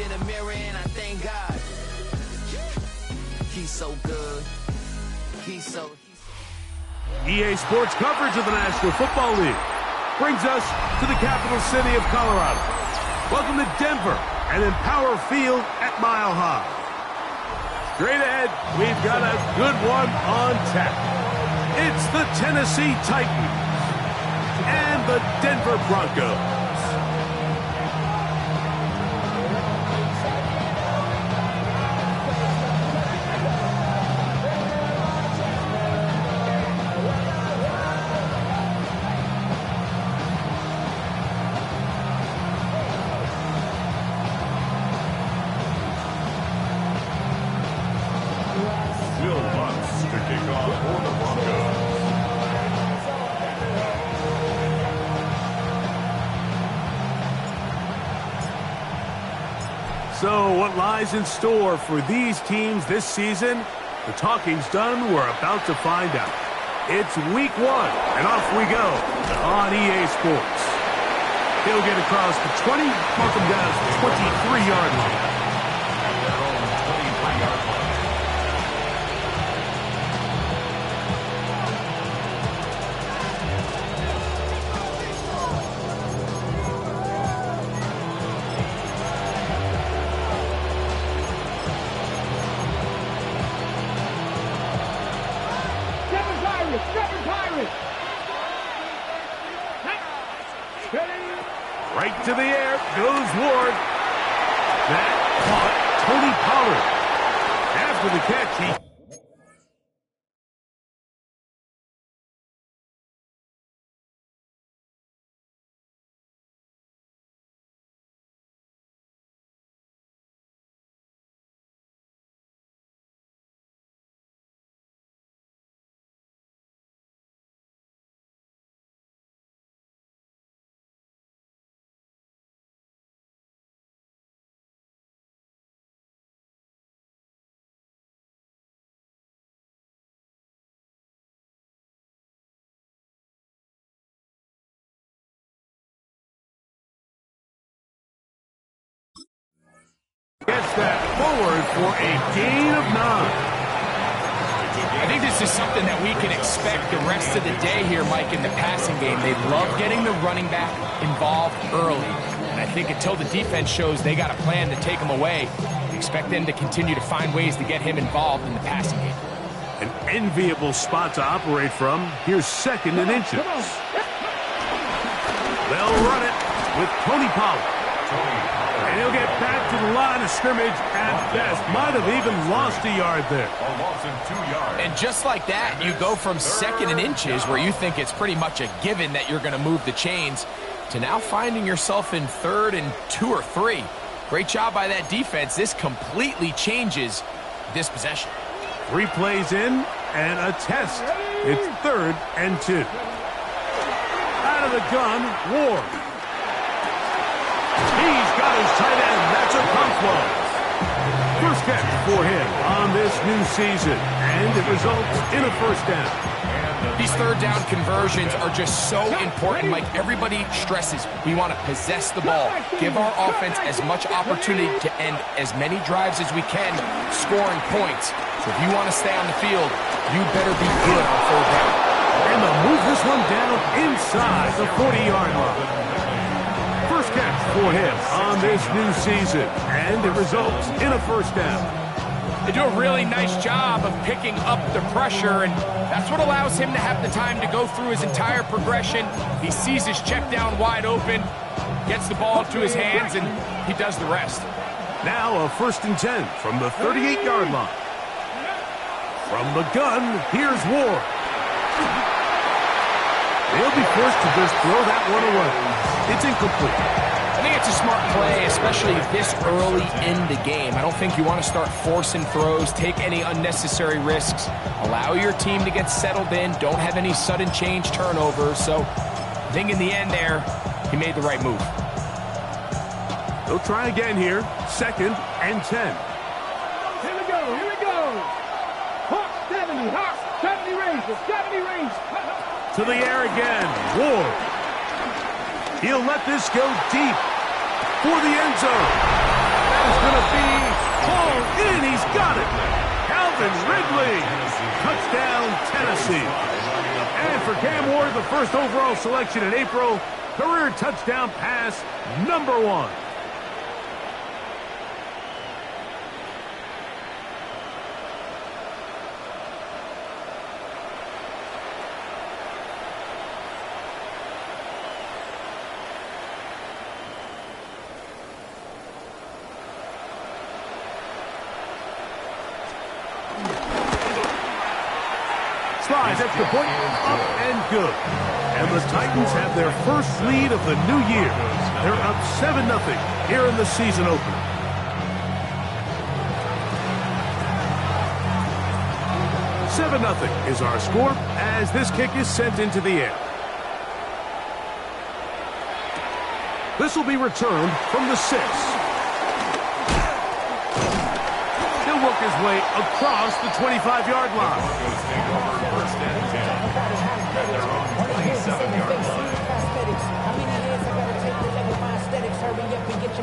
in the mirror and I thank God. He's so good. He's so... EA Sports coverage of the National Football League brings us to the capital city of Colorado. Welcome to Denver and Empower Field at Mile High. Straight ahead, we've got a good one on tap. It's the Tennessee Titans and the Denver Broncos. So what lies in store for these teams this season? The talking's done. We're about to find out. It's week 1, and off we go on EA Sports. He'll get across the 20, mark him down to the 23-yard line. Right to the air goes Ward. That caught Tony Pollard. After the catch, gets that forward for a gain of 9. I think this is something that we can expect the rest of the day here, Mike, in the passing game. They love getting the running back involved early. And I think until the defense shows they got a plan to take him away, expect them to continue to find ways to get him involved in the passing game. An enviable spot to operate from. Here's 2nd and inches. They'll run it with Tony Pollard. And he'll get back to the line of scrimmage at best. Might have even lost a yard there. A loss in 2 yards. And just like that, you go from 2nd and inches, where you think it's pretty much a given that you're going to move the chains, to now finding yourself in 3rd and 2 or 3. Great job by that defense. This completely changes this possession. 3 plays in and a test. It's 3rd and 2. Out of the gun, Ward. He's got his tight end. That's a Conquo. First catch for him on this new season, and it results in a 1st down. These 3rd down conversions are just so important. Like everybody stresses, we want to possess the ball, give our offense as much opportunity to end as many drives as we can, scoring points. So if you want to stay on the field, you better be good on 3rd down. And they'll move this one down inside the 40-yard line. First catch for him on this new season, and it results in a 1st down. They do a really nice job of picking up the pressure, and that's what allows him to have the time to go through his entire progression. He sees his check down wide open, gets the ball to his hands, and he does the rest. Now a 1st and 10 from the 38-yard line. From the gun, here's Ward. They'll be forced to just throw that one away. It's incomplete. I think it's a smart play, especially this early in the game. I don't think you want to start forcing throws, take any unnecessary risks, allow your team to get settled in, don't have any sudden change turnovers. So I think in the end there, he made the right move. They'll try again here. 2nd and 10. Here we go. Hawk 70 range, 70 range. To the air again, Ward. He'll let this go deep for the end zone. That is gonna be hauled in. He's got it. Calvin Ridley. Touchdown, Tennessee. And for Cam Ward, the first overall selection in April, career touchdown pass #1. Slides at the point, up and good. And the Titans have their first lead of the new year. They're up 7-0 here in the season opener. "7-0 is our score as this kick is sent into the air. This will be returned from the 6. He'll work his way across the 25-yard line.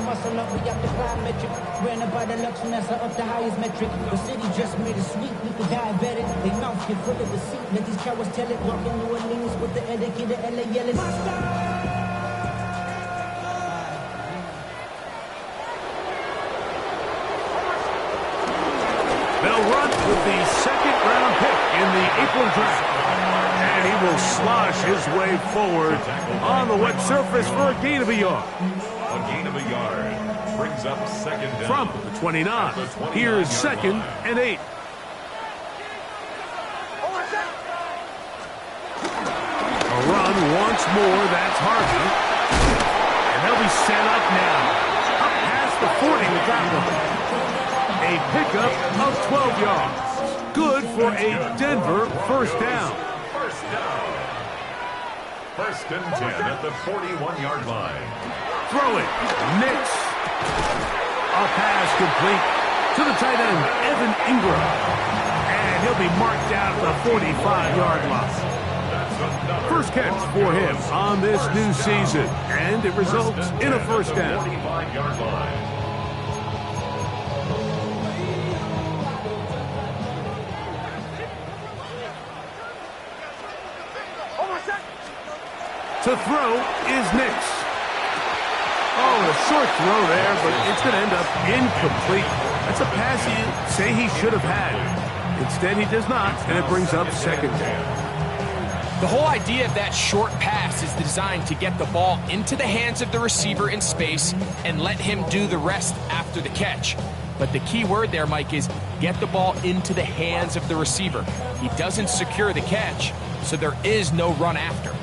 Muscle up, we got the plyometric. Ran about the Lux, and that's up the highest metric. The city just made it sweet, we could diabetic. They mouth get full of deceit, let these cowards tell it. Walking New Orleans with the etiquette of LA yelling. They'll run with the second-round pick in the April draft. And he will slosh his way forward on the wet surface for a gain of a yard. A gain of a yard brings up second down. From the 29. Here's 2nd and 8. A run once more. That's Harvey. And they'll be set up now. Up past the 40 with that one. A pickup of 12 yards. Good for a Denver first down. First down. 1st and 10 at the 41-yard line. Throwing. Nix. A pass complete to the tight end, Evan Ingram. And he'll be marked out at the 45-yard line. First catch for him on this new season. And it results in a first down. 45-yard line. To throw is Nix. Oh, a short throw there, but it's going to end up incomplete. That's a pass he'd say he should have had. Instead, he does not, and it brings up second down. The whole idea of that short pass is designed to get the ball into the hands of the receiver in space and let him do the rest after the catch. But the key word there, Mike, is get the ball into the hands of the receiver. He doesn't secure the catch, so there is no run after.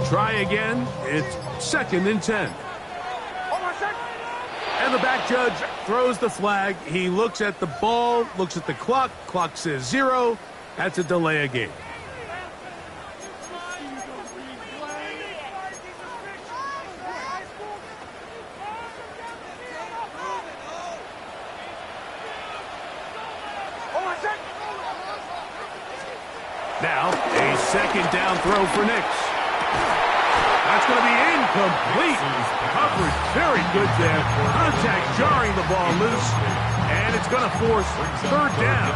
Try again. It's 2nd and 10. And the back judge throws the flag. He looks at the ball, looks at the clock. Clock says 0. That's a delay of game. Now, a second down throw for Nix. That's going to be incomplete. Coverage very good there. Contact jarring the ball loose. And it's going to force 3rd down.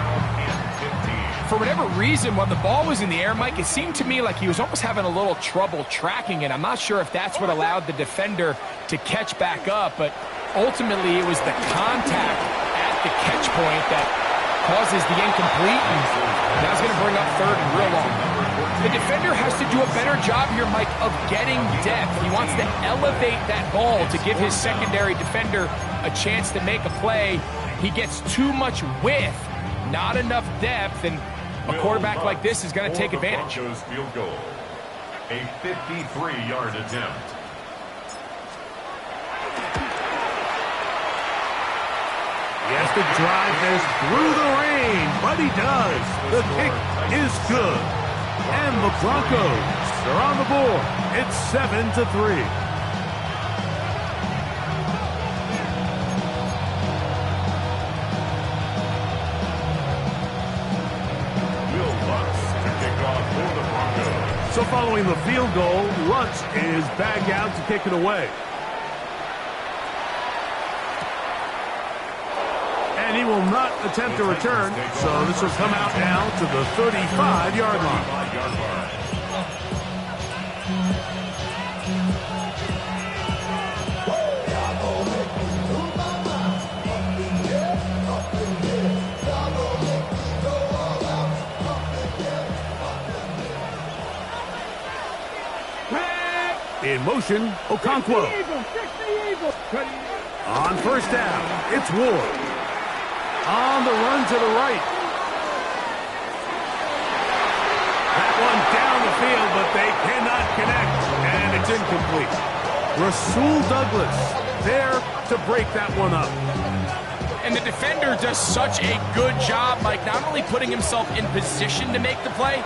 For whatever reason, when the ball was in the air, Mike, it seemed to me like he was almost having a little trouble tracking it. I'm not sure if that's what allowed the defender to catch back up, but ultimately it was the contact at the catch point that causes the incomplete, and that's going to bring up 3rd and real long. The defender has to do a better job here, Mike, of getting depth. He wants to elevate that ball to give his secondary defender a chance to make a play. He gets too much width, not enough depth, and a quarterback like this is going to take advantage. Broncos field goal. A 53-yard attempt. He has to drive this through the rain, but he does. The kick is good. And the Broncos are on the board. It's 7-3. So following the field goal, Lutz is back out to kick it away. And he will not attempt a return, so this will come out now to the 35-yard line. In motion, Okonkwo. On first down, it's Ward. On the run to the right. That one down the field, but they cannot connect, and it's incomplete. Rasul Douglas there to break that one up. And the defender does such a good job, Mike, not only putting himself in position to make the play,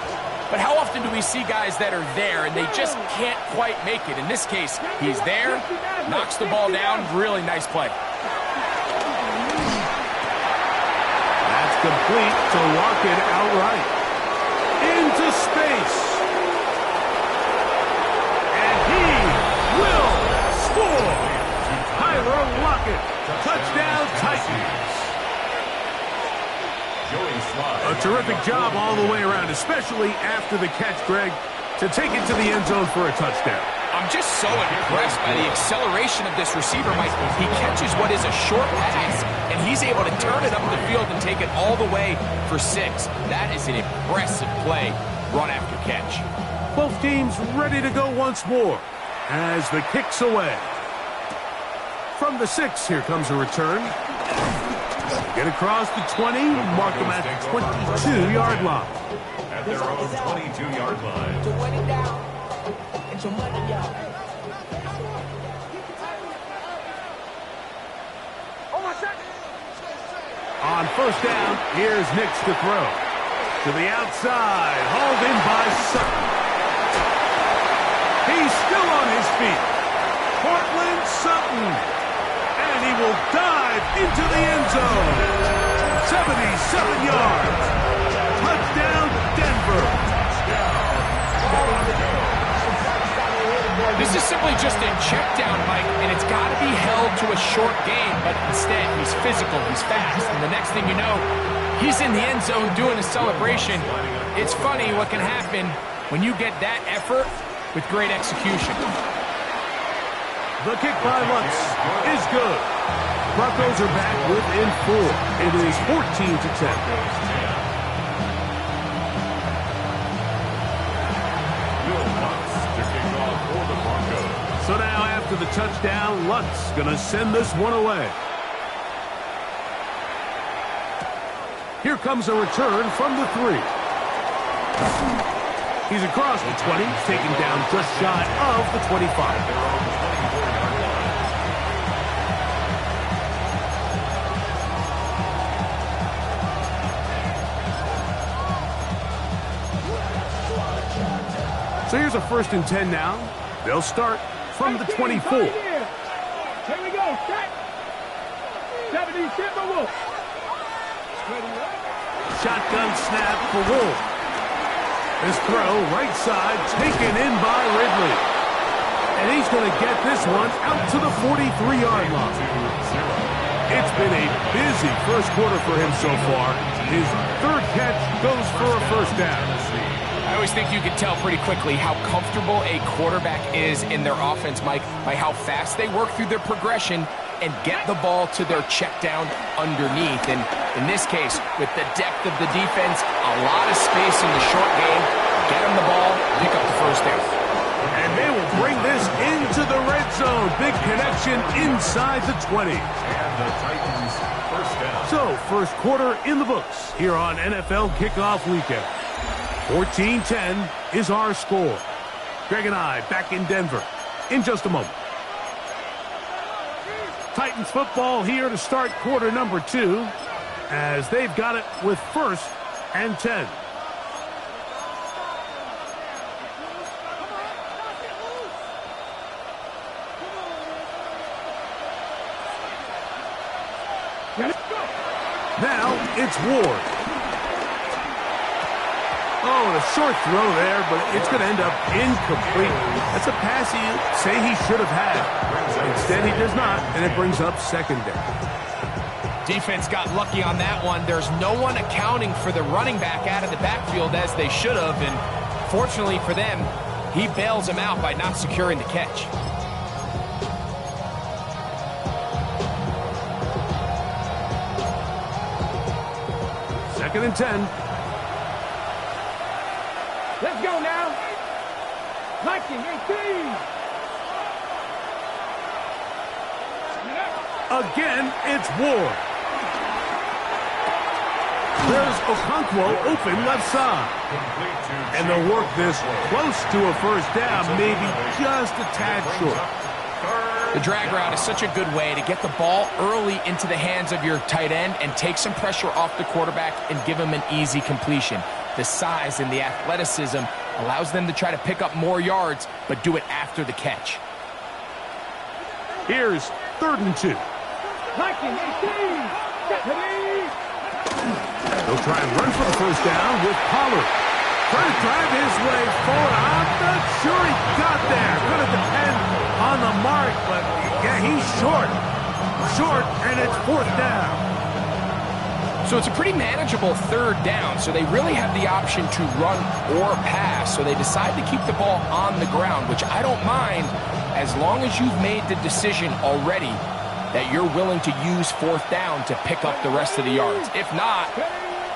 but how often do we see guys that are there and they just can't quite make it? In this case, he's there, knocks the ball down, really nice play. That's complete to Lockett outright. Into space. And he will score. Tyler Lockett. Touchdown Titans. A terrific job all the way around, especially after the catch, Greg, to take it to the end zone for a touchdown. I'm just so impressed by the acceleration of this receiver, Mike. He catches what is a short pass, and he's able to turn it up the field and take it all the way for 6. That is an impressive play, run after catch. Both teams ready to go once more as the kick's away. From the 6, here comes a return. Get across the 20, mark them at the 22-yard line. At their own 22-yard line. On first down, here's Nix to throw. To the outside, hauled in by Sutton. He's still on his feet. Cortland Sutton. And he will dive into the end zone. 77 yards. Touchdown, Denver. This is simply just a check down, Mike, and it's got to be held to a short game, but instead he's physical, he's fast, and the next thing you know, he's in the end zone doing a celebration. It's funny what can happen when you get that effort with great execution. The kick by Lutz is good. Broncos are back within 4. It is 14-10. So now after the touchdown, Lutz going to send this one away. Here comes a return from the 3. He's across the 20, taken down just shy of the 25. So here's a 1st and 10 now. They'll start from the 24. Here we go. Set. 70 Timberwolves. Shotgun snap for Wolf. This throw, right side, taken in by Ridley. And he's going to get this one out to the 43-yard line. It's been a busy first quarter for him so far. His 3rd catch goes for a 1st down. I always think you can tell pretty quickly how comfortable a quarterback is in their offense, Mike, by how fast they work through their progression and get the ball to their check down underneath. And in this case, with the depth of the defense, a lot of space in the short game, get them the ball, pick up the 1st down. And they will bring this into the red zone. Big connection inside the 20. And the Titans 1st down. So, first quarter in the books here on NFL Kickoff Weekend. 14-10 is our score. Greg and I back in Denver in just a moment. Titans football here to start quarter number 2 as they've got it with 1st and 10. Now it's Ward. Oh, and a short throw there, but it's going to end up incomplete. That's a pass you say he should have had. Instead, he does not, and it brings up second down. Defense got lucky on that one. There's no one accounting for the running back out of the backfield as they should have, and fortunately for them, he bails him out by not securing the catch. Second and 10. Let's go now. Viking 18. Again, it's Ward. There's Okonkwo open left side. And they'll work this close to a first down, maybe just a tad short. The drag route is such a good way to get the ball early into the hands of your tight end and take some pressure off the quarterback and give him an easy completion. The size and the athleticism allows them to try to pick up more yards, but do it after the catch. Here's 3rd and 2. Viking 18. Stephanie. They'll try and run for the first down with Pollard. Trying to drive his way forward. I'm not sure he got there. Going to depend on the mark, but yeah, he's short. Short, and it's 4th down. So it's a pretty manageable 3rd down, so they really have the option to run or pass. So they decide to keep the ball on the ground, which I don't mind as long as you've made the decision already that you're willing to use 4th down to pick up the rest of the yards. If not,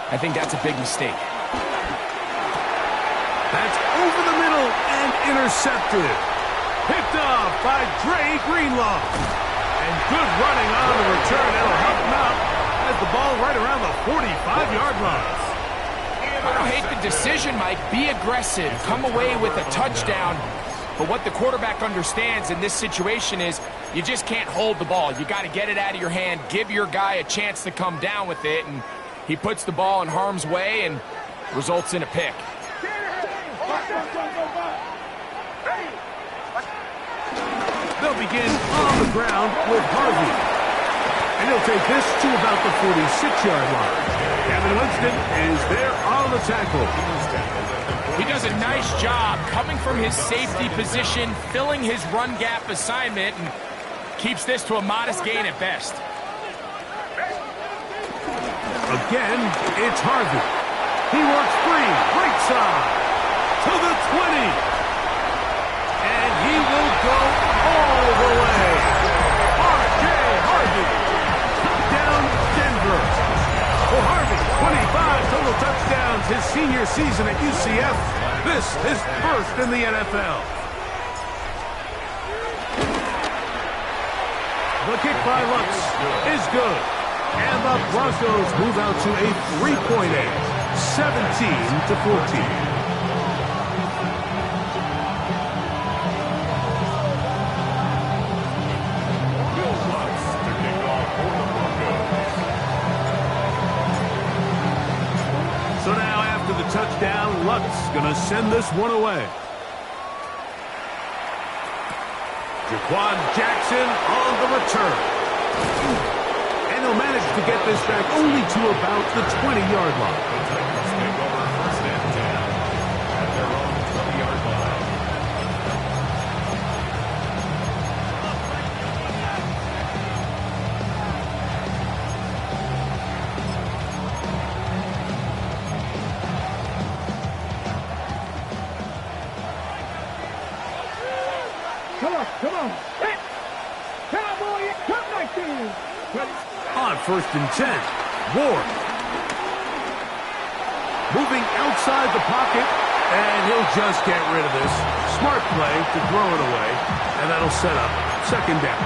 I think that's a big mistake. That's over the middle and intercepted. Picked off by Dre Greenlaw. And good running on the return. That'll help him out as the ball right around the 45-yard line. I don't hate the decision, Mike. Be aggressive. Come away with a touchdown. But what the quarterback understands in this situation is you just can't hold the ball. You got to get it out of your hand, give your guy a chance to come down with it, and he puts the ball in harm's way and results in a pick. They'll begin on the ground with Harvey. And he'll take this to about the 46-yard line. Kevin Winston is there on the tackle. He does a nice job coming from his safety position, filling his run gap assignment, and keeps this to a modest gain at best. Again, it's Harvey. He works free, right side, to the 20. And he will go all the way. R.J. Harvey. Touchdown, Denver. For Harvey, 25 total touchdowns his senior season at UCF. This is first in the NFL. The kick by Lutz is good. And the Broncos move out to a 3-point edge, 17-14. So now after the touchdown, Lutz going to send this one away. Jaquan Jackson on the return. And he'll manage to get this back only to about the 20-yard line. Come on. Hit. Cowboy, come back in. On 1st and 10, Ward. Moving outside the pocket, and he'll just get rid of this. Smart play to throw it away, and that'll set up 2nd down.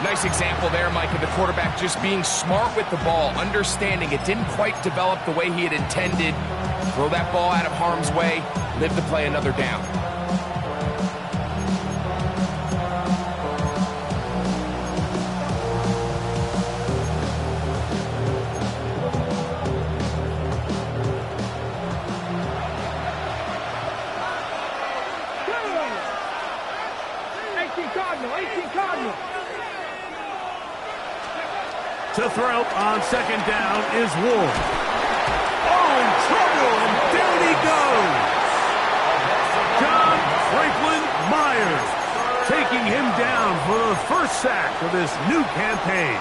Nice example there, Mike, of the quarterback just being smart with the ball, understanding it didn't quite develop the way he had intended. Throw that ball out of harm's way, live to play another down. To throw on 2nd down is Ward. Oh, in trouble, and down he for the first sack of this new campaign.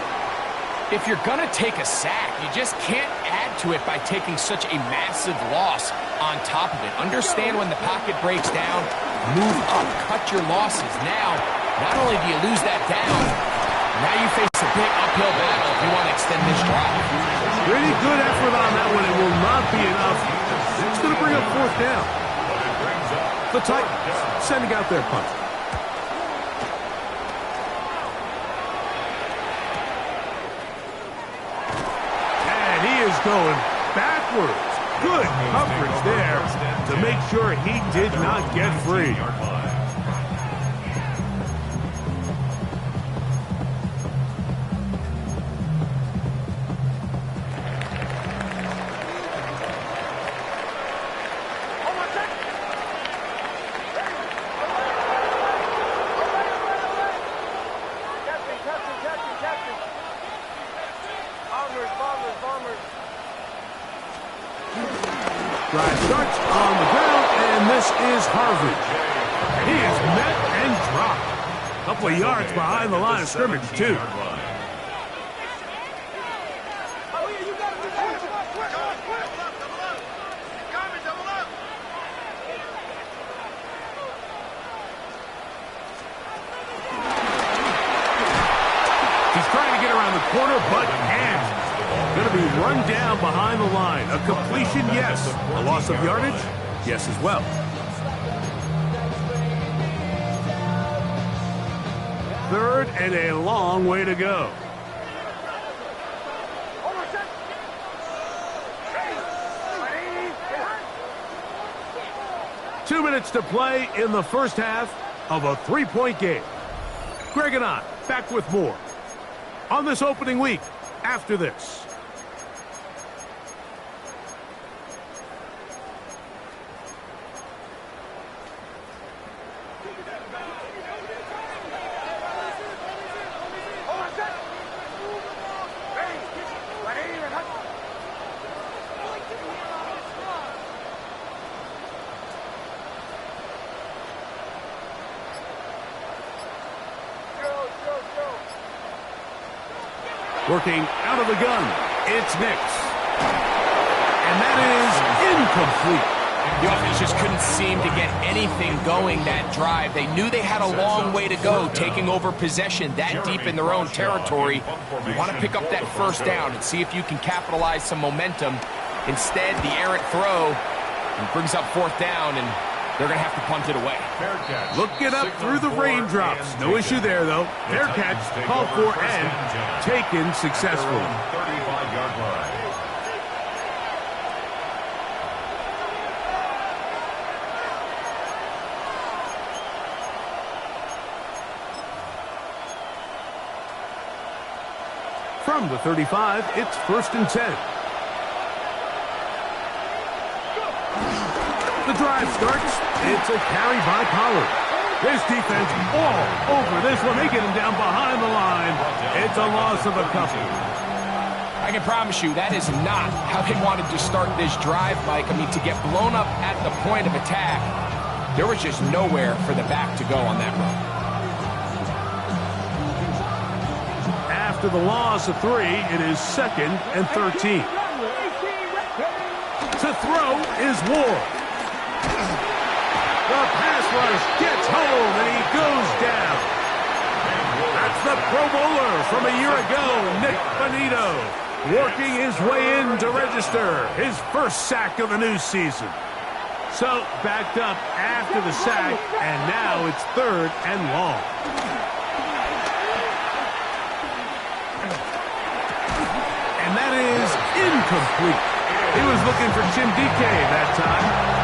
If you're going to take a sack, you just can't add to it by taking such a massive loss on top of it. Understand when the pocket breaks down, move up, cut your losses. Now, not only do you lose that down, now you face a big uphill battle if you want to extend this drive. Pretty good effort on that one. It will not be enough. It's going to bring up fourth down. The Titans sending out their punt. And he is going backwards. Good coverage there to make sure he did not get free. Drive starts on the ground, and this is Harvey. He is met and dropped. A couple of yards behind the line of scrimmage, too. He's trying to get around the corner, but can't. Going to be run down behind the line. A completion, yes. A loss of yardage, yes as well. Third and a long way to go. Two minutes to play in the first half of a three-point game. Greg and I back with more on this opening week after this. Working out of the gun, it's Nix. And that is incomplete. The offense just couldn't seem to get anything going that drive. They knew they had a long way to go, taking over possession that deep in their own territory. You want to pick up that first down and see if you can capitalize some momentum. Instead, the errant throw brings up fourth down, and they're going to have to punt it away. Looking up through the raindrops. No issue there, though. Fair catch, called for, and taken successfully. 35-yard line. From the 35, it's 1st and 10. The drive starts. It's a carry by Pollard. This defense all over this one. They get him down behind the line. It's a loss of a couple. I can promise you that is not how they wanted to start this drive, Mike. I mean, to get blown up at the point of attack, there was just nowhere for the back to go on that run. After the loss of 3, it is 2nd and 13. To throw is Ward. The pass rush gets home, and he goes down. That's the Pro Bowler from a year ago, Nick Bonito, working his way in to register his first sack of the new season. So, backed up after the sack, and now it's 3rd and long. And that is incomplete. He was looking for Chindike that time.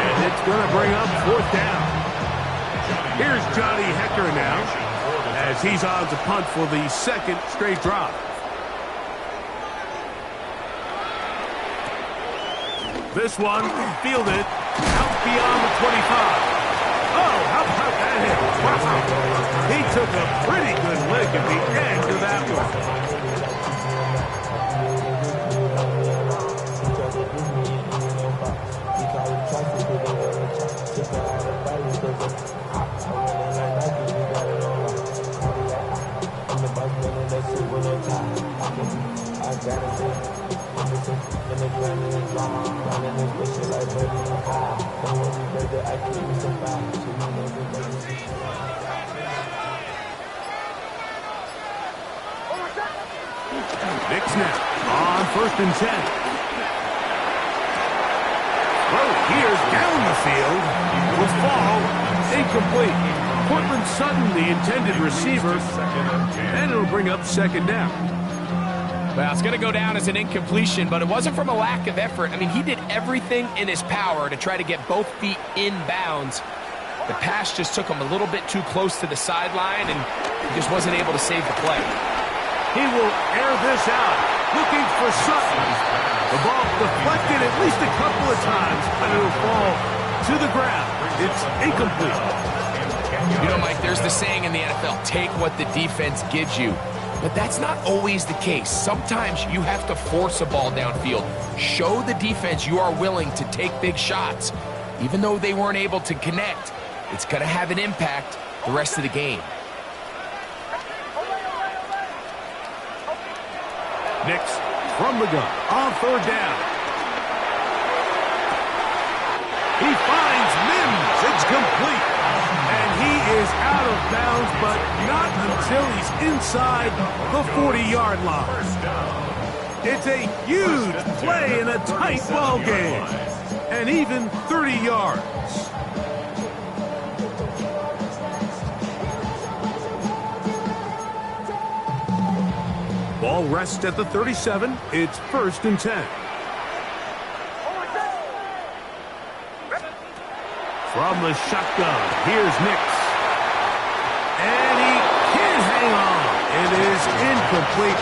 And it's going to bring up 4th down. Here's Johnny Hecker now, as he's on to punt for the 2nd straight drive. This one fielded out beyond the 25. Oh, how about that hit? Wow. He took a pretty good lick at the end of that one. Nick snap on 1st and 10. Oh, here's down the field. Will fall. Incomplete. Cortland Sutton, the intended receiver. And it'll bring up 2nd down. Well, it's going to go down as an incompletion, but it wasn't from a lack of effort. I mean, he did everything in his power to try to get both feet in bounds. The pass just took him a little bit too close to the sideline, and he just wasn't able to save the play. He will air this out, looking for Sutton. The ball deflected at least a couple of times, and it'll fall to the ground. It's incomplete. You know, Mike, there's the saying in the NFL, take what the defense gives you. But that's not always the case. Sometimes you have to force a ball downfield. Show the defense you are willing to take big shots. Even though they weren't able to connect, it's going to have an impact the rest of the game. Nix from the gun on 3rd down. He finds Mims. It's complete. And he is out of bounds, but not until he's inside the 40-yard line. It's a huge play in a tight ball game. And even 30 yards. Ball rests at the 37. It's 1st and 10. From the shotgun, here's Nix. And he can't hang on. It is incomplete.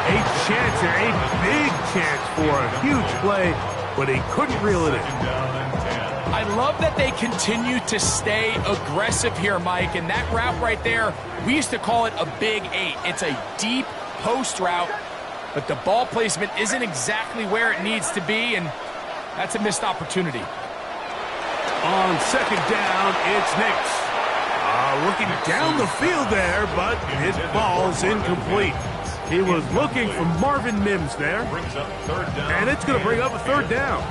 A chance here, a big chance for a huge play, but he couldn't reel it in. I love that they continue to stay aggressive here, Mike, and that route right there, we used to call it a big 8. It's a deep post route, but the ball placement isn't exactly where it needs to be, and that's a missed opportunity. On 2nd down, it's Nix. Looking down the field there, but it falls incomplete. He was looking for Marvin Mims there, and it's going to bring up a 3rd down.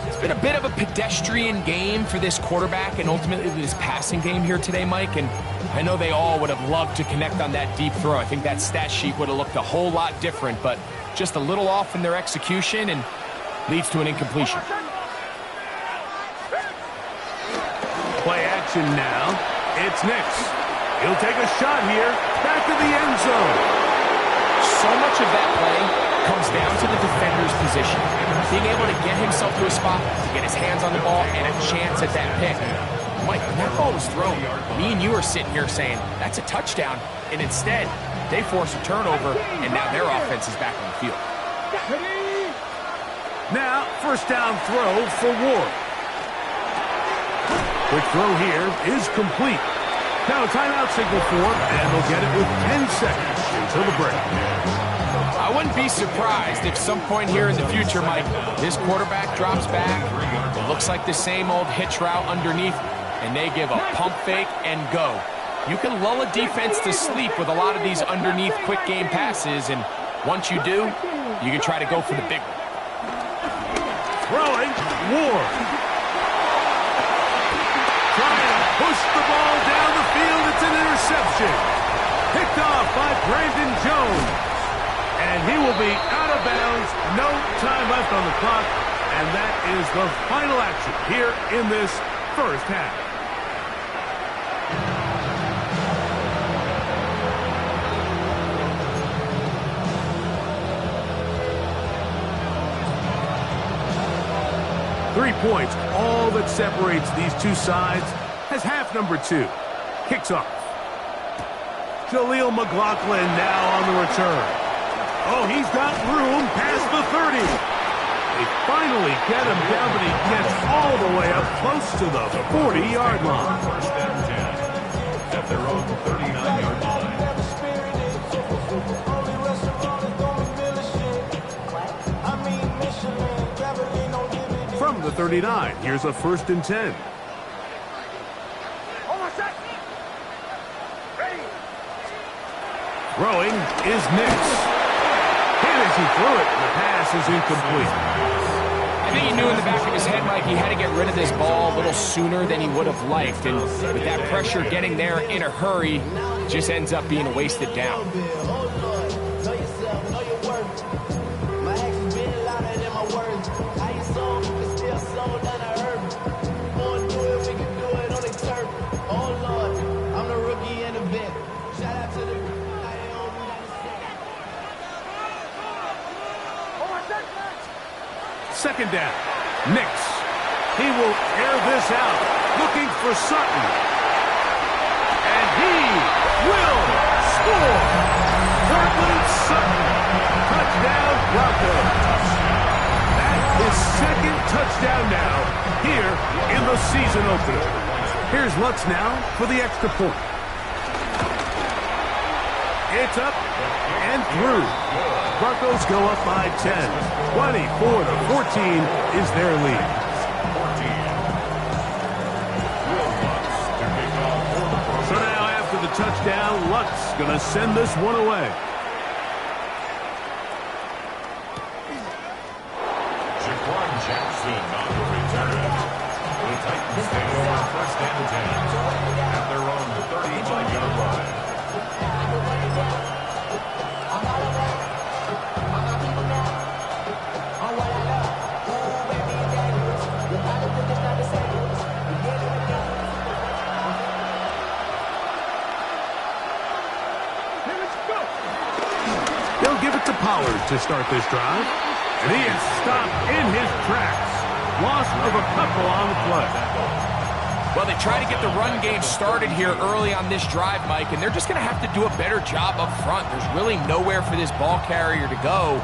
It's been a bit of a pedestrian game for this quarterback and ultimately this passing game here today, Mike, and I know they all would have loved to connect on that deep throw. I think that stat sheet would have looked a whole lot different, but just a little off in their execution and leads to an incompletion. Play action now. It's Nix. He'll take a shot here. Back to the end zone. So much of that play comes down to the defender's position. Being able to get himself to a spot, to get his hands on the ball, and a chance at that pick. Mike, when that ball was thrown, me and you are sitting here saying, that's a touchdown. And instead, they force a turnover, and now their offense is back on the field. Now, 1st down throw for Ward. Quick throw here is complete. Now a timeout signal for him, and they'll get it with 10 seconds until the break. I wouldn't be surprised if some point here in the future, Mike, this quarterback drops back. It looks like the same old hitch route underneath, and they give a pump fake and go. You can lull a defense to sleep with a lot of these underneath quick game passes, and once you do, you can try to go for the big one. Throwing, Ward. Trying to push the ball down the field. It's an interception. Picked off by Brandon Jones. And he will be out of bounds. No time left on the clock. And that is the final action here in this 1st half. Three points, all that separates these two sides, as half number 2 kicks off. Jaleel McLaughlin now on the return. Oh, he's got room past the 30. They finally get him down, but he gets all the way up close to the 40-yard line. First and 10 at their own 39-yard line. From the 39, here's a 1st and 10. Throwing is Nix. Hit as he threw it. The pass is incomplete. I think he knew in the back of his head, Mike, he had to get rid of this ball a little sooner than he would have liked. And with that pressure getting there in a hurry, just ends up being a wasted down. Second down. Nix. He will air this out. Looking for Sutton. And he will score. Cortland Sutton. Touchdown, Broncos. That is second touchdown now here in the season opener. Here's Lutz now for the extra point. It's up and through. Broncos go up by 10. 24-14 is their lead. So now after the touchdown, Lutz going to send this one away. Jaquan Jackson on the return. The Titans take over first and 10 at their own 35-yard line. They'll give it to Pollard to start this drive. And he is stopped in his tracks. Loss of a couple on the play. Well, they try to get the run game started here early on this drive, Mike, and they're just going to have to do a better job up front. There's really nowhere for this ball carrier to go.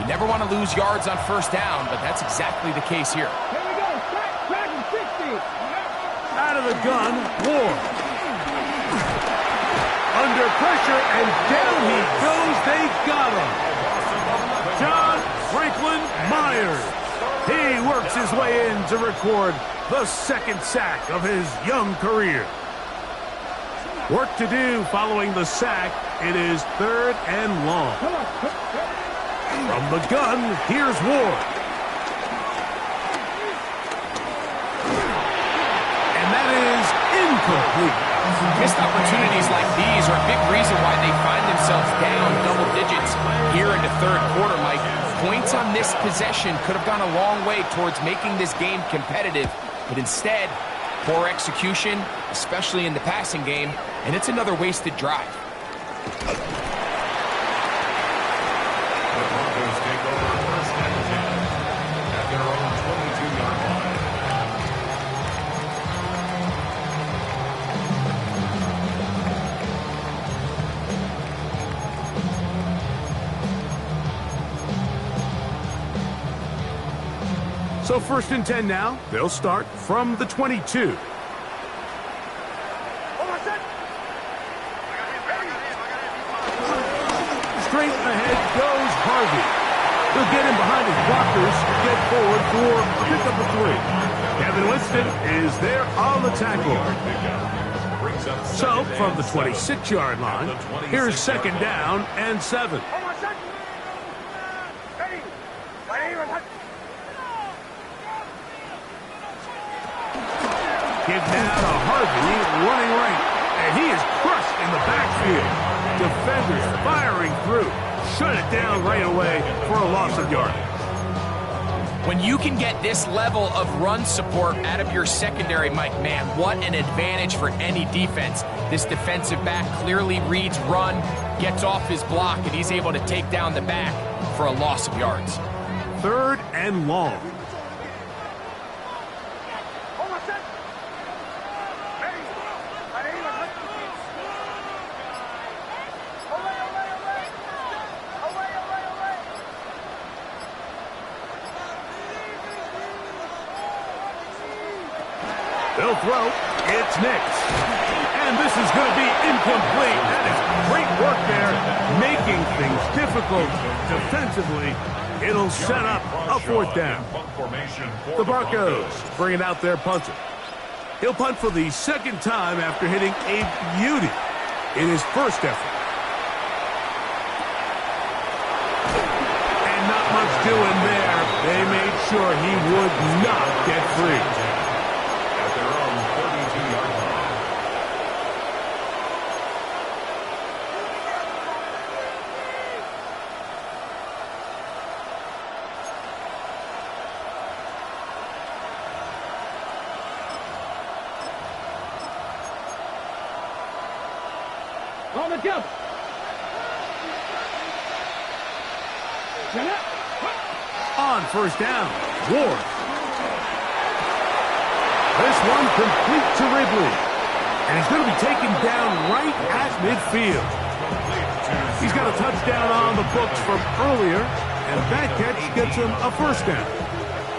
You never want to lose yards on first down, but that's exactly the case here. Here we go. Track 60. Out of the gun, Ward. Under pressure, and down he goes. They got him. John Franklin Myers. He works his way in to record the second sack of his young career. Work to do following the sack. It is third and long. From the gun, here's Ward. And that is incomplete. Missed opportunities like these are a big reason why they find themselves down double digits here in the third quarter, Mike. Points on this possession could have gone a long way towards making this game competitive, but instead, poor execution, especially in the passing game, and it's another wasted drive. The Broncos take over first and 10 at their own 22-yard line. So first and 10 now. They'll start from the 22. Straight ahead goes Harvey. He'll get in behind his blockers, get forward for a pickup of 3. Kevin Winston is there on the tackle. So from the 26-yard line, here's second down and 7. Give now to Harvey, running right, and he is crushed in the backfield. Defenders firing through. Shut it down right away for a loss of yardage. When you can get this level of run support out of your secondary, Mike, man, what an advantage for any defense. This defensive back clearly reads run, gets off his block, and he's able to take down the back for a loss of yards. Third and long. They'll throw. It's Nix. And this is going to be incomplete. That is great work there, making things difficult defensively. It'll set up a fourth down. The Broncos bringing out their punter. He'll punt for the second time after hitting a beauty in his first effort. And not much doing there. They made sure he would not get free. At their own 32-yard line. On the jump. On first down, Ward. This one complete to Ridley. And he's going to be taken down right at midfield. He's got a touchdown on the books from earlier, and that catch gets him a first down.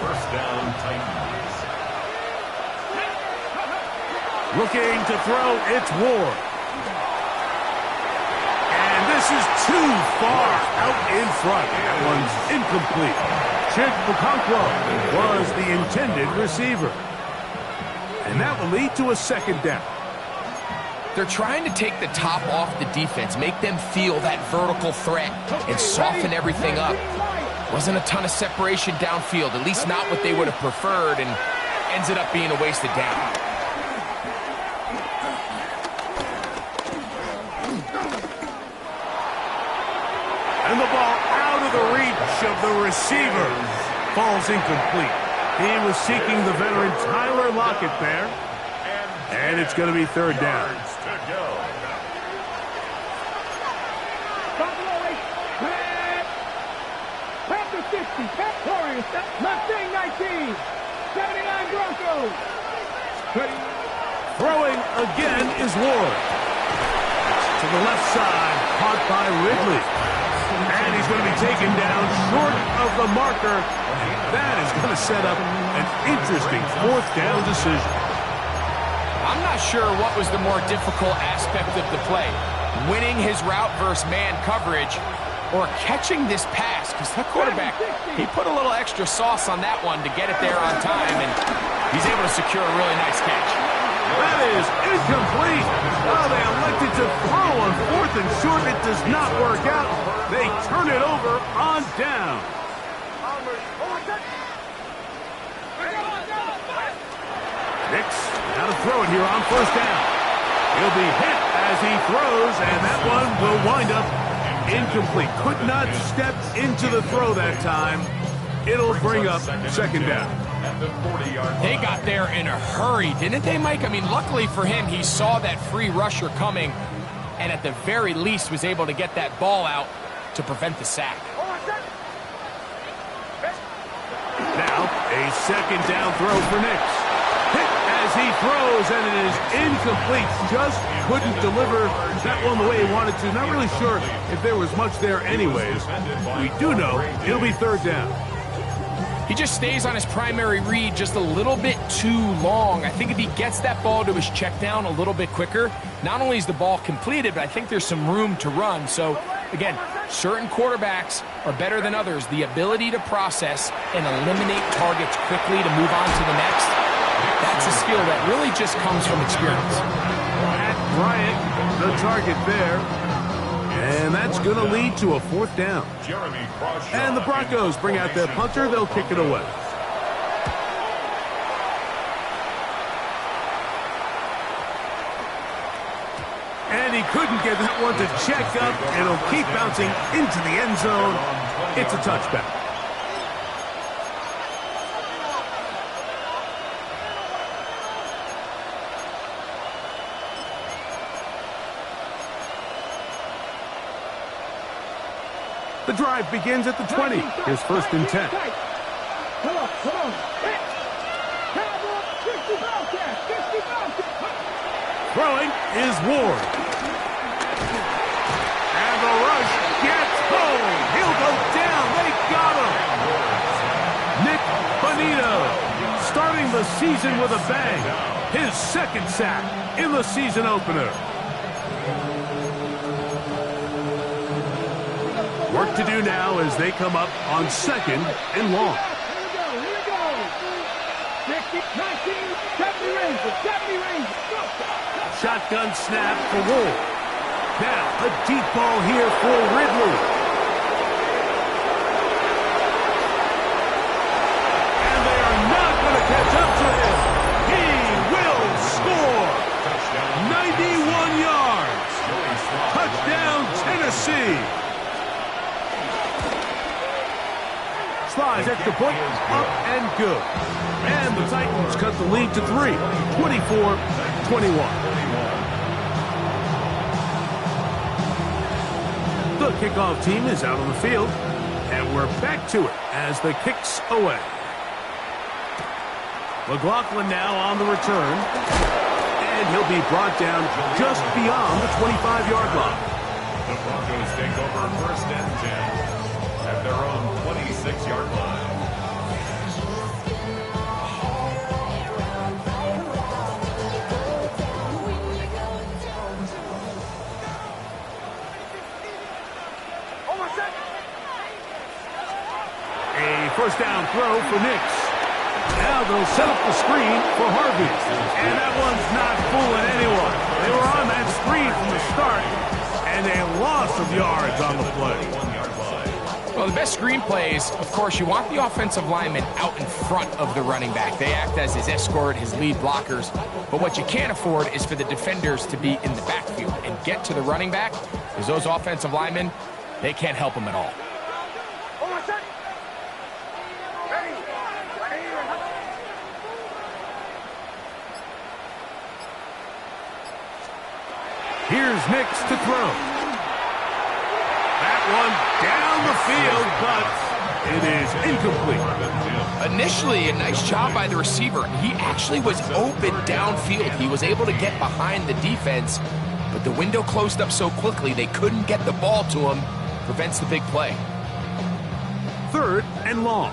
First down, Titans. Looking to throw, it's Ward. And this is too far out in front. That one's incomplete. Chig Okonkwo was the intended receiver. And that will lead to a second down. They're trying to take the top off the defense, make them feel that vertical threat, and soften everything up. Wasn't a ton of separation downfield, at least not what they would have preferred, and ends it up being a wasted down. And the ball out of the reach of the receiver. Falls incomplete. He was seeking the veteran Tyler Lockett there. And it's going to be third down. Panther 60, Warriors, Mustang 19, 79 Broncos. Throwing again is Ward. To the left side, caught by Ridley. And he's going to be taken down short of the marker. And that is going to set up an interesting fourth down decision. I'm not sure what was the more difficult aspect of the play. Winning his route versus man coverage or catching this pass. Because that quarterback, he put a little extra sauce on that one to get it there on time. And he's able to secure a really nice catch. That is incomplete. Oh, they elected to throw on fourth and short. It does not work out. They turn it over on down. Nix, now to throw it here on first down. He'll be hit as he throws, and that one will wind up incomplete. Could not step into the throw that time. It'll bring up second down. They got there in a hurry, didn't they, Mike? I mean, luckily for him, he saw that free rusher coming and at the very least was able to get that ball out to prevent the sack. Now, a second down throw for Nix. Hit as he throws, and it is incomplete. Just couldn't deliver that one the way he wanted to. Not really sure if there was much there anyways. We do know it'll be third down. He just stays on his primary read just a little bit too long. I think if he gets that ball to his check down a little bit quicker, not only is the ball completed, but I think there's some room to run. So, again, certain quarterbacks are better than others. The ability to process and eliminate targets quickly to move on to the next, that's a skill that really just comes from experience. Matt Bryant, the target there. And that's going to lead to a fourth down. And the Broncos bring out their punter. They'll kick it away. And he couldn't get that one to check up. It'll keep bouncing into the end zone. It's a touchback. The drive begins at the 20. Here's first and 10. Come on. Throwing is Ward. And the rush gets home. He'll go down. They got him. Nick Bonito starting the season with a bang. His second sack in the season opener. Work to do now as they come up on second and long. Here we go. 60, 19, 70 Rangers. Shotgun snap for Ward. Now a deep ball here for Ridley. Tennessee. Slides extra point, up and good. And the Titans cut the lead to 3, 24-21. The kickoff team is out on the field, and we're back to it as the kick's away. McLaughlin now on the return, and he'll be brought down just beyond the 25-yard line. The Broncos take over first and 10 at their own 26-yard line. A first down throw for Nix. Now they'll set up the screen for Harvey. And that one's not fooling anyone. They were on that screen from the start, and a loss of yards on the play. Well, the best screen plays, of course, you want the offensive lineman out in front of the running back. They act as his escort, his lead blockers. But what you can't afford is for the defenders to be in the backfield and get to the running back, because those offensive linemen, they can't help him at all. Here's Nix to throw. That one down the field, but it is incomplete. Initially, a nice job by the receiver. He actually was open downfield. He was able to get behind the defense, but the window closed up so quickly they couldn't get the ball to him. Prevents the big play. 3rd and long.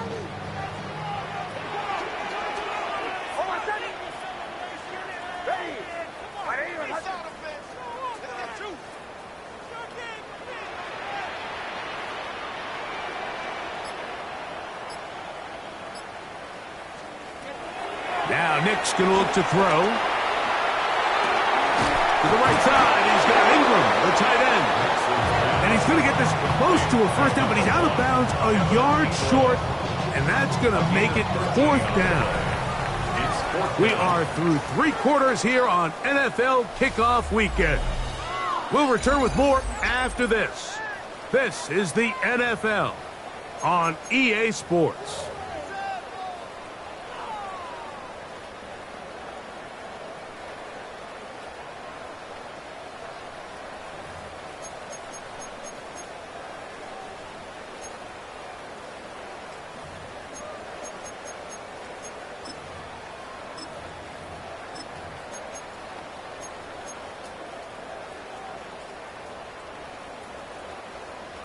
Now Nick's going to look to throw. To the right side, he's got Ingram, the tight end. And he's going to get this close to a first down, but he's out of bounds a yard short, and that's going to make it 4th down. We are through 3 quarters here on NFL Kickoff Weekend. We'll return with more after this. This is the NFL on EA Sports.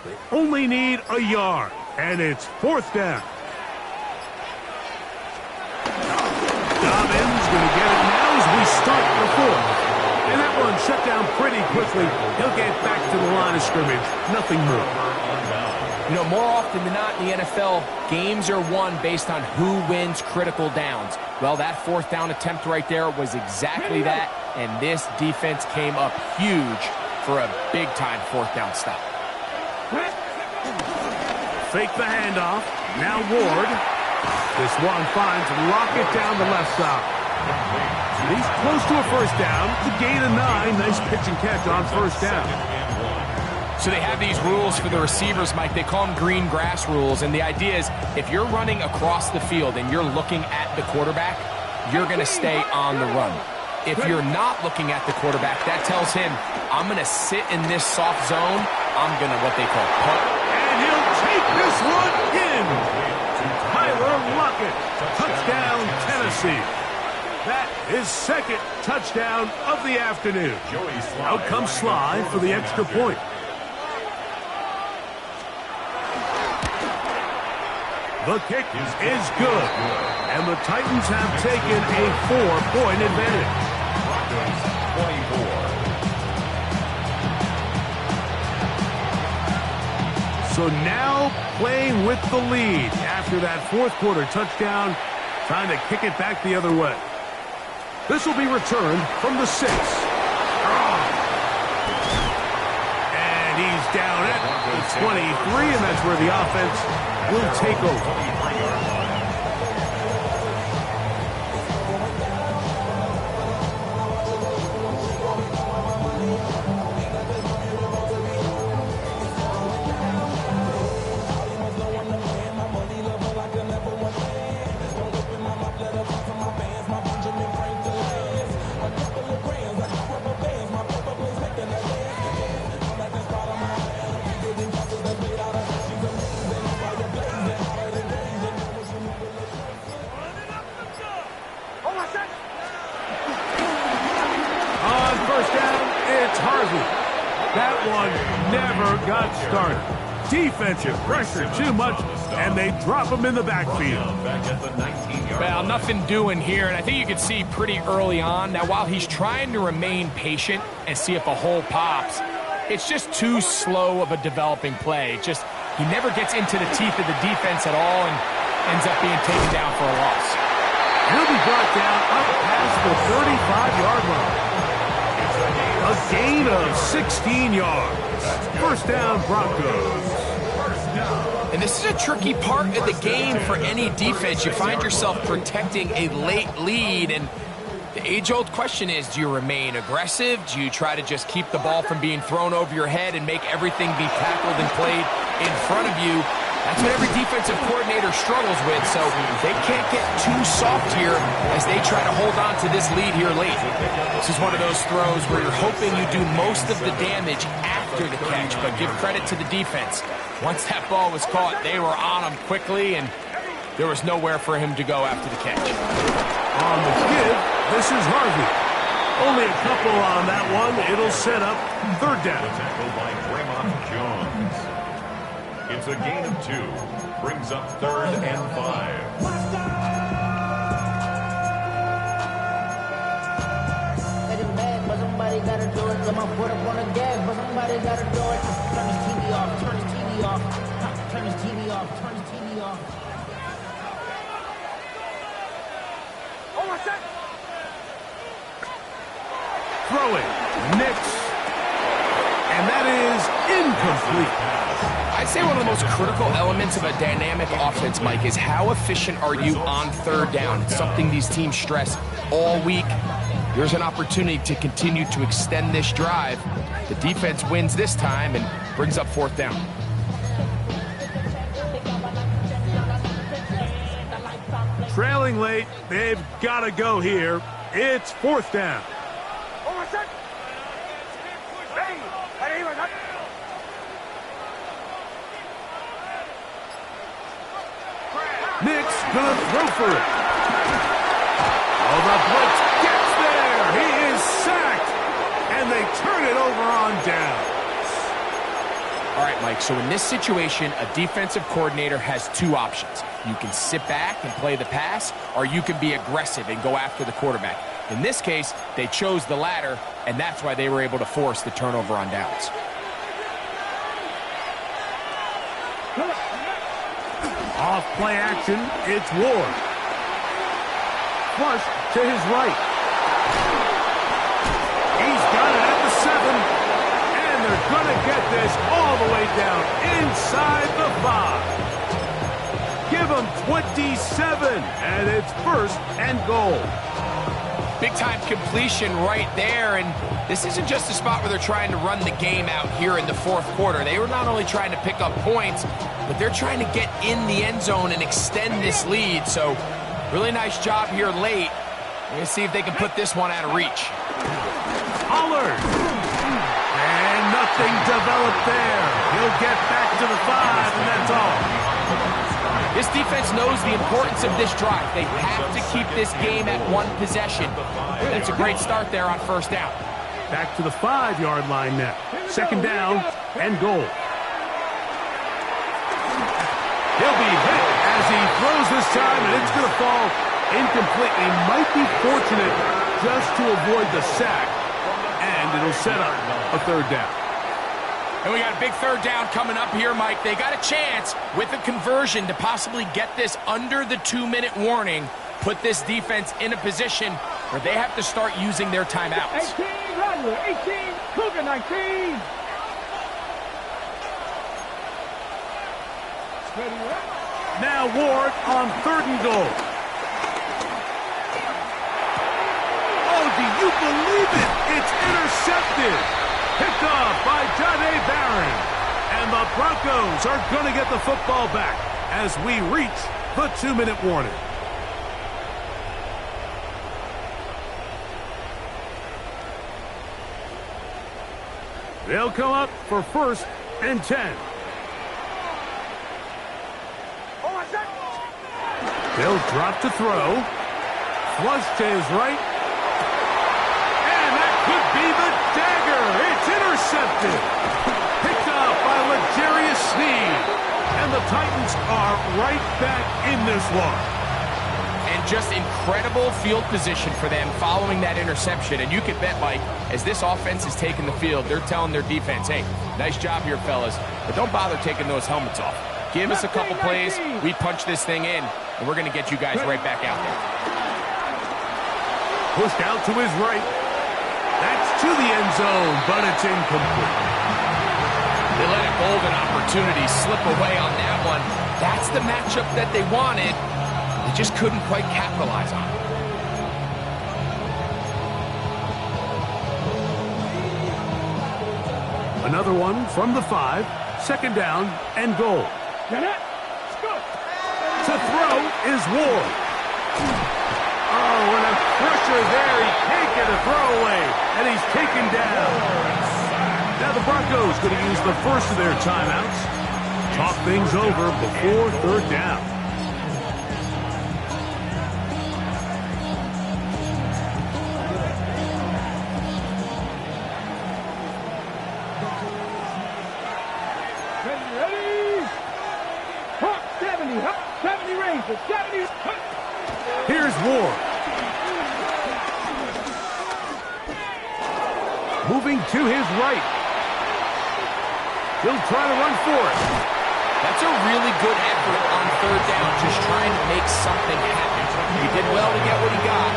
They only need a yard, and it's 4th down. Dobbins going to get it now as we start the 4th. And that one shut down pretty quickly. He'll get back to the line of scrimmage. Nothing more. You know, more often than not in the NFL, games are won based on who wins critical downs. Well, that 4th down attempt right there was exactly that, and this defense came up huge for a big-time 4th down stop. Fake the handoff. Now Ward. This one finds Lockett down the left side. He's close to a first down. The gain of 9. Nice pitch and catch on first down. So they have these rules for the receivers, Mike. They call them green grass rules. And the idea is if you're running across the field and you're looking at the quarterback, you're going to stay on the run. If you're not looking at the quarterback, that tells him, I'm going to sit in this soft zone. I'm going to what they call punt. And he'll take this one in. Tyler Lockett. Touchdown, Tennessee. That is 2nd touchdown of the afternoon. Out comes Sly for the extra point. The kick is good. And the Titans have taken a 4-point advantage. 24. So now playing with the lead after that 4th quarter touchdown, trying to kick it back the other way. This will be returned from the 6. And he's down at the 23, and that's where the offense will take over. Harvey. That one never got started. Defensive pressure too much, and they drop him in the backfield. Well, nothing doing here, and I think you can see pretty early on. Now, while he's trying to remain patient and see if a hole pops, it's just too slow of a developing play. He never gets into the teeth of the defense at all and ends up being taken down for a loss. He'll be brought down up past the 35-yard line. A gain of 16 yards. First down, Broncos. And this is a tricky part of the game for any defense. You find yourself protecting a late lead, and the age-old question is, do you remain aggressive? Do you try to just keep the ball from being thrown over your head and make everything be tackled and played in front of you? That's what every defensive coordinator struggles with, so they can't get too soft here as they try to hold on to this lead here late. This is one of those throws where you're hoping you do most of the damage after the catch, but give credit to the defense. Once that ball was caught, they were on him quickly, and there was nowhere for him to go after the catch. On the give, this is Harvey. Only a couple on that one. It'll set up third down. Tackled by Draymond Jones. It's a gain of 2. Brings up 3rd and 5. But somebody gotta do it. Got my foot up on the gas, but somebody gotta do it. Turn his TV off, turn his TV off. Turn his TV off, turn his TV off. Oh, my God. Throwing, Nix. And that is incomplete. I'd say one of the most critical elements of a dynamic offense, Mike, is how efficient are you on third down? It's something these teams stress all week. Here's an opportunity to continue to extend this drive. The defense wins this time and brings up fourth down. Trailing late, they've got to go here. It's fourth down. Oh, my God. Bang. Arriba, God. Nix gonna throw for it. Oh, the blitz gets there. He is sacked. And they turn it over on down. All right, Mike, so in this situation, a defensive coordinator has two options. You can sit back and play the pass, or you can be aggressive and go after the quarterback. In this case, they chose the latter, and that's why they were able to force the turnover on downs. Off play action, it's Ward. Flush to his right. He's got it at the 7. And they're going to get this all the way down inside the 5. Give them 27, and it's first and goal. Big-time completion right there, and this isn't just a spot where they're trying to run the game out here in the fourth quarter. They were not only trying to pick up points, but they're trying to get in the end zone and extend this lead. So, really nice job here late. We're going to see if they can put this one out of reach. Pollard. And nothing developed there. He'll get back to the 5, and that's all. This defense knows the importance of this drive. They have to keep this game at one possession. That's a great start there on first down. Back to the 5-yard line now. Second down and goal. He'll be hit as he throws this time, and it's going to fall incomplete. He might be fortunate just to avoid the sack, and it'll set up a third down. And we got a big third down coming up here, Mike. They got a chance with a conversion to possibly get this under the 2-minute warning, put this defense in a position where they have to start using their timeouts. 18, Rattler, 18, Cougar 19. Now Ward on third and goal. Oh, do you believe it? It's intercepted. Picked off by Jahdae Barron. And the Broncos are going to get the football back as we reach the 2-minute warning. They'll come up for first and 10. They'll drop to throw. Flush to his right. And that could be the dagger. It's intercepted. Picked up by L'Jarius Sneed. And the Titans are right back in this one. And just incredible field position for them following that interception. And you can bet, Mike, as this offense is taking the field, they're telling their defense, hey, nice job here, fellas, but don't bother taking those helmets off. Give us a couple plays, we punch this thing in, and we're going to get you guys right back out there. Pushed out to his right. That's to the end zone, but it's incomplete. They let a golden opportunity slip away on that one. That's the matchup that they wanted. They just couldn't quite capitalize on it. Another one from the 5. Second down and goal. To throw is Ward. Oh, and a pressure there. He can't get a throwaway, and he's taken down. Now the Broncos going to use the first of their timeouts. Talk things over before third down. Here's Ward. Moving to his right. He'll try to run for it. That's a really good effort on third down, just trying to make something happen. He did well to get what he got,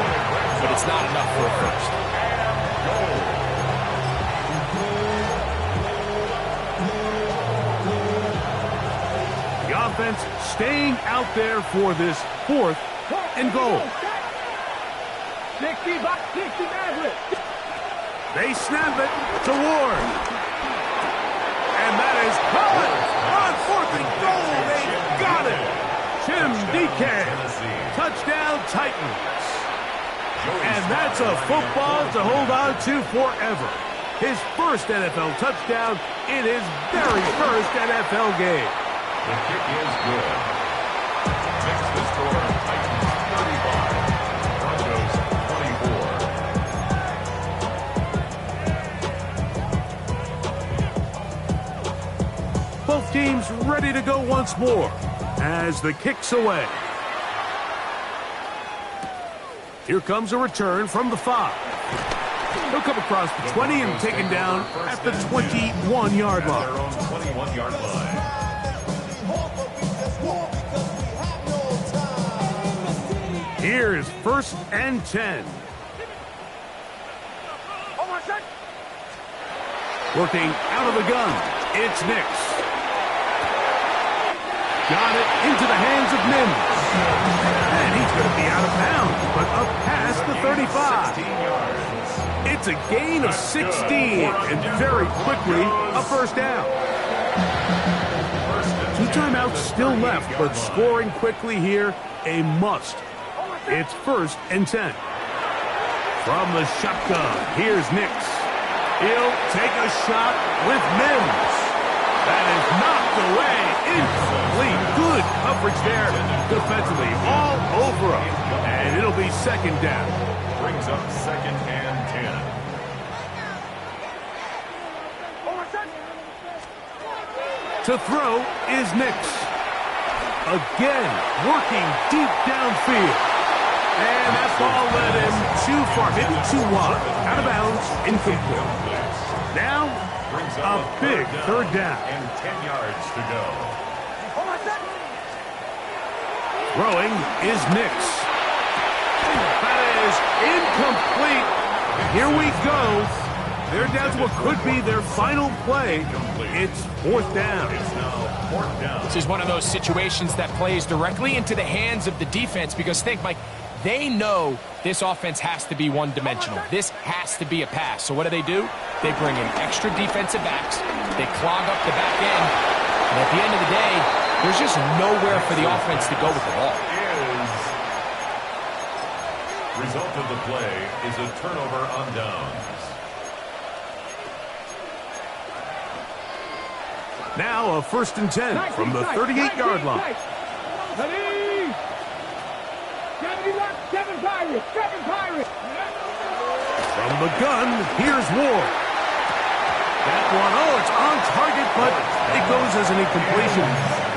but it's not enough for a first. The offense staying out there for this 4th and goal. 60 Maverick. They snap it to Ward. And that is caught on 4th and goal. They got it. Tim DK. Touchdown Titans. And that's a football to hold on to forever. His first NFL touchdown in his very first NFL game. The kick is good. Makes the score Titans 35, Broncos 24. Both teams ready to go once more as the kick's away. Here comes a return from the 5. He'll come across the 20 and taken down at the 21-yard line. Their own 21-yard line. Here's 1st and 10. Working out of the gun, it's Nix. Got it into the hands of Mims. And he's going to be out of bounds, but up past the 35. 16 yards. It's a gain of 16, and very quickly, a first down. 2 timeouts still left, but scoring quickly here, a must. It's 1st and 10. From the shotgun, here's Nix. He'll take a shot with Mims. That is knocked away. Incomplete. Good coverage there defensively. All over him. And it'll be 2nd down. Brings up 2nd and 10. To throw is Nix. Again, working deep downfield. And that ball led him too far, maybe too wide. Out of bounds, incomplete. Now, a big third down. And 10 yards to go. Throwing is Nix. That is incomplete. Here we go. They're down to what could be their final play. It's 4th down. It's now 4th down. This is one of those situations that plays directly into the hands of the defense because think, Mike, they know this offense has to be one-dimensional. This has to be a pass. So what do? They bring in extra defensive backs. They clog up the back end. And at the end of the day, there's just nowhere for the offense to go with the ball. Result of the play is a turnover on downs. Now a 1st and 10 from the 38-yard line. From the gun, here's Ward. That one, oh, it's on target, but it goes as an incompletion.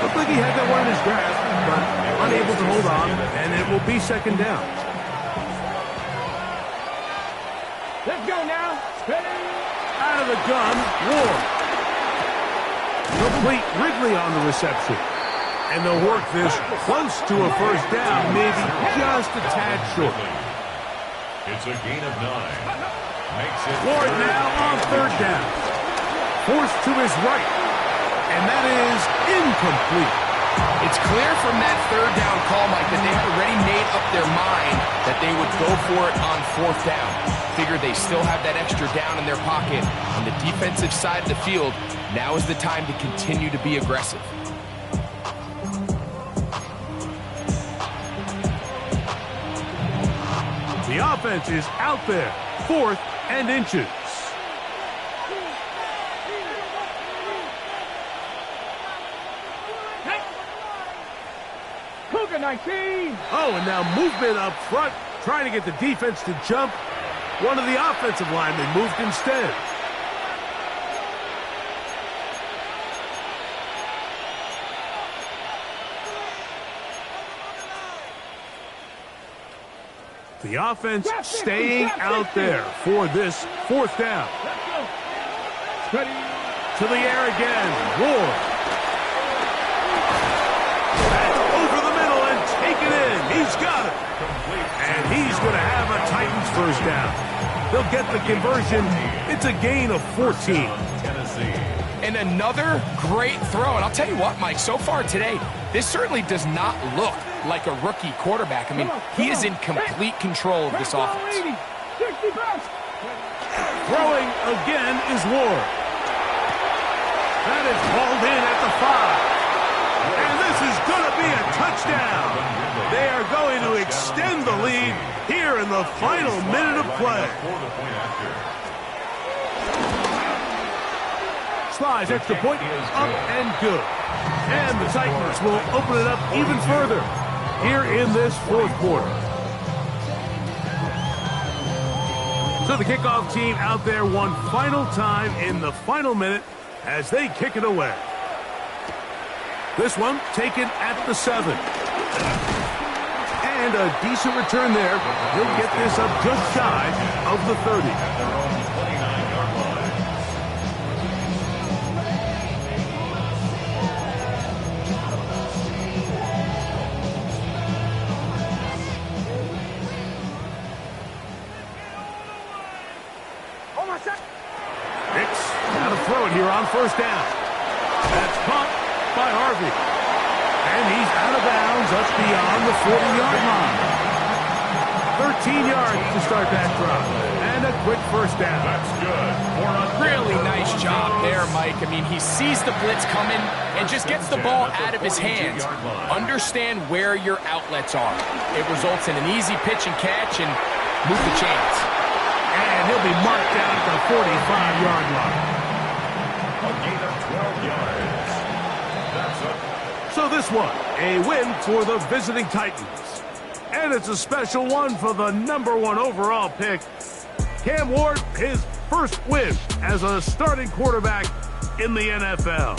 Looked like he had that one in his grasp, but unable to hold on, and it will be second down. Let's go now. Ready? Out of the gun, Ward. Complete Ridley on the reception. And they'll work this close to a first down, maybe just a tad short. It's a gain of 9. Makes it Ward now on third down. Forced to his right. And that is incomplete. It's clear from that third down call, Mike, that they had already made up their mind that they would go for it on fourth down. Figured they still have that extra down in their pocket on the defensive side of the field. Now is the time to continue to be aggressive. The offense is out there, 4th and inches. Cougar 19. Oh, and now movement up front, trying to get the defense to jump. One of the offensive linemen moved instead. The offense staying out there for this fourth down. Let's go. Ready? To the air again. Ward. And over the middle and take it in. He's got it. And he's going to have a Titans first down. They'll get the conversion. It's a gain of 14. Tennessee. And another great throw. And I'll tell you what, Mike, so far today, this certainly does not look like a rookie quarterback. I mean, he is in complete control of this offense. 60 bucks. Throwing again is Ward. That is hauled in at the 5. And this is going to be a touchdown. They are going to extend the lead here in the final minute of play. Slides extra point, up and good. And the Titans will open it up even further here in this fourth quarter. So the kickoff team out there one final time in the final minute as they kick it away. This one taken at the 7. And a decent return there. He'll get this up just shy of the 30. Hicks got to throw it here on first down. That's pumped by Harvey. And he's out of bounds up beyond the 40-yard line. 13 yards to start that drive. And a quick first down. That's good. Really nice job there, Mike. I mean, he sees the blitz coming and just gets the ball out of his hands. Understand where your outlets are. It results in an easy pitch and catch and move the chains. And he'll be marked down at the 45-yard line. A gain of 12 yards. That's up. So this one, a win for the visiting Titans. And it's a special one for the #1 overall pick. Cam Ward, his first win as a starting quarterback in the NFL.